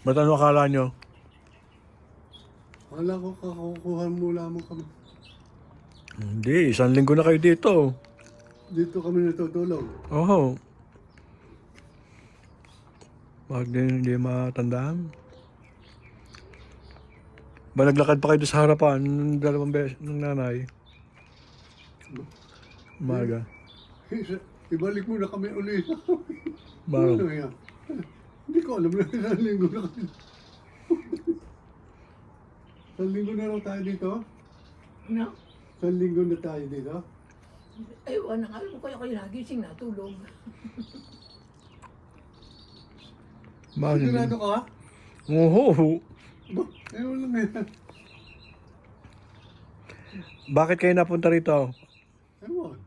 Ba't ano akala nyo? Wala ko kakukuha mo lamang kami. Hindi, 1 linggo na kayo dito. Dito kami natutulog. Oo. Bakit hindi matandaan? Ba naglakad pa kayo doon sa harapan ng 2 beses ng nanay? Umaga. Ibalik mo na kami ulit. Bakit? Ano yan? Hindi ko alam na 1 linggo na kami. 1 linggo na raw tayo dito? Ano? 1 linggo na tayo dito? Ewan na nga, alam ko kayo nagising natulog. Bakit hindi? Sigurado ka? Oo. Ewan lang yan. Bakit kayo napunta rito? Ewan.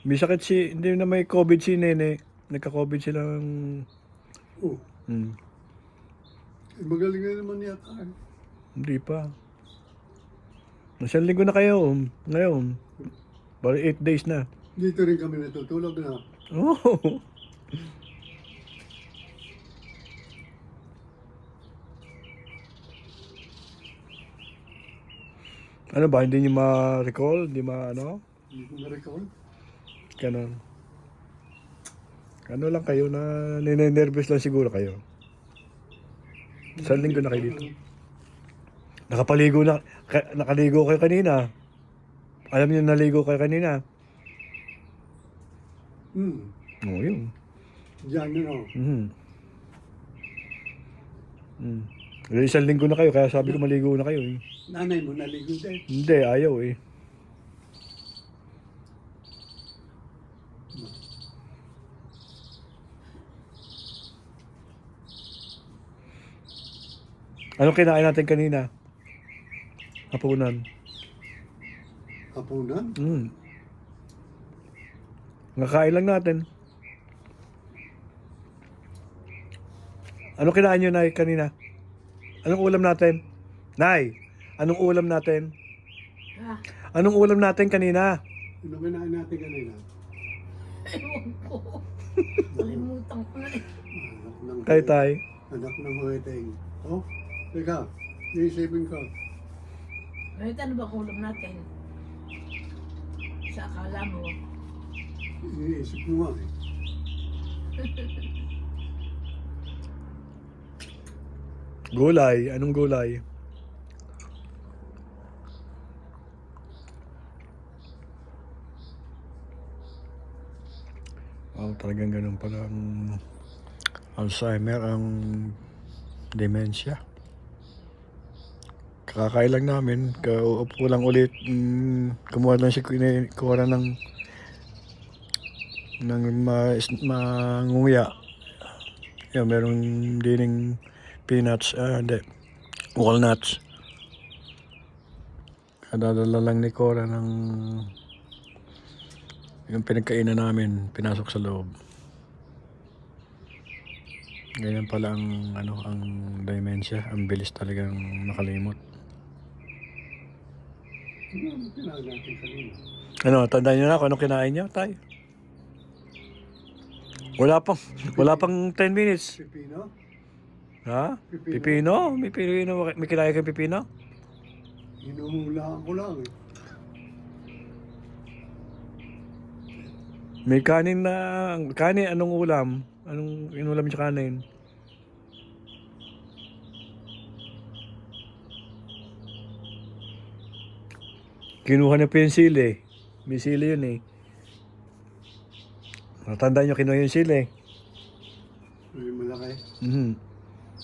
May sakit hindi na may COVID si Nene. Nagka-COVID silang... Oh, magaling na naman yata. Hindi pa. 1 linggo na kayo. Ngayon. Bali 8 days na. Dito rin kami natutulog na. Oo. Ano ba? Hindi nyo ma-recall? Hindi ma-ano? Hindi ko na-recall. Ganon. Ano lang kayo na nine-nervous lang siguro kayo. 1 linggo na kayo dito. Nakapaligo na. Nakaligo kayo kanina. Alam niyo naligo kayo kanina. Oo, yun. Diyan yun o. Kasi 1 linggo na kayo, kaya sabi ko maligo na kayo eh. Nanay mo naligo din. Hindi, ayaw eh. Anong kinain natin kanina? Hapunan. Hapunan? Nakain lang natin. Anong kinain nyo, Nay, kanina? Anong ulam natin? Nay, anong ulam natin? Ha? Anong ulam natin kanina? Ano kinain natin kanina? Ewan ko. Kalimutan ko na eh. Tay-tay. Anak ng mga iting. Oh, teka. Iisipin ko. Kahit ano ba kulam natin? Sa akala mo. Iniisip mo nga eh. Gulay. Anong gulay? Oh, talagang ganun pala ang Alzheimer, ang dementia. Kakakain lang namin, kaupo lang ulit, kumuha lang siya, kuha ng mangunguya. Yan, meron dining peanuts, hindi, walnuts. Kadadala lang ni Cora ng yung pinagkainan namin, pinasok sa loob. Ganyan pala ang ang dementia, ang bilis talagang makalimot. Ano kinain natin kanina? Ano, tandaan niyo na kung anong kinain niyo, tay? Wala pang 10 minutes. Pipino? Ha? Pipino? Pipino? May kinain kang pipino? Hinuhulaan ko lang eh. May kanin anong ulam? Anong inulam niyo kanin? Kinuha niya pa yung sili. May sili yun eh. Natandaan niyo kinuha yung sili. May malaki.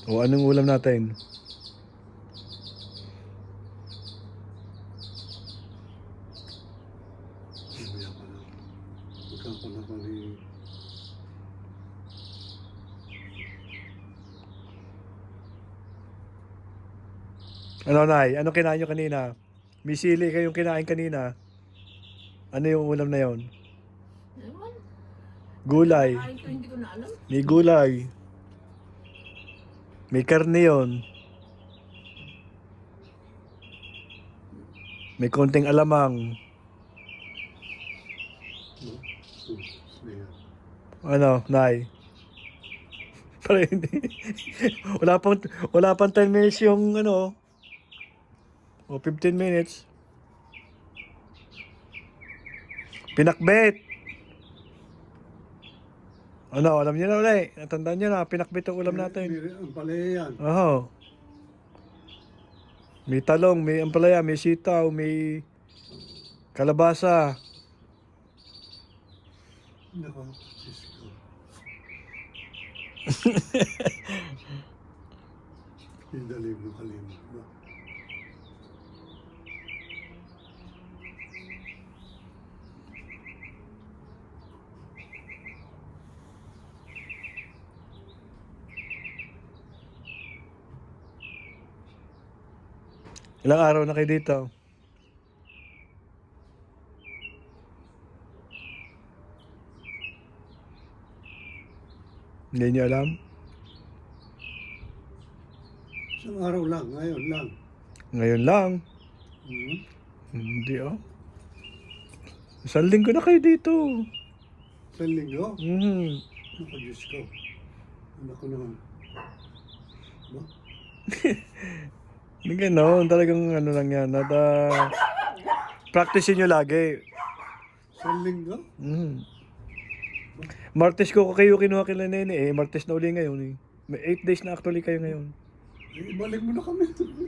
O anong ulam natin? Mamaya pa lang. Magkapanakal eh. Ano, Nay? Ano kinain niyo kanina? May sili kayong kinain kanina. Ano yung ulam na yon? Ewan. Gulay. Kain ko, hindi ko na alam. May gulay. May karne yon. May konting alamang. No? Ayan. Ano, Nay? Para hindi. Wala pang 10 minutes yung ano. O 15 minutes. Pinakbit. Ano, alam niyo na ulit. Natandaan niyo na, pinakbit ang ulam natin. Ang palaya yan. Oo. May talong, may ampalaya, may sitaw, may kalabasa. Nako, Diyos ko. Pindalim mo kalimot ba? Ilang araw na kayo dito? Hindi niyo alam? Isang araw lang, ngayon lang. Ngayon lang. Hmm? Hindi oh. Isang linggo na kayo dito. Isang linggo? Mhm. Nako, Diyos ko. Anak ko naman. Ba? Hindi gano'n. Talagang ano lang yan. Practicein nyo lagi. Isang linggo? Mhm. Martes ko kayo kinuha kila Nene eh. Martes na uli ngayon eh. May 8 days na actually kayo ngayon. Eh, ibalik mo na kami.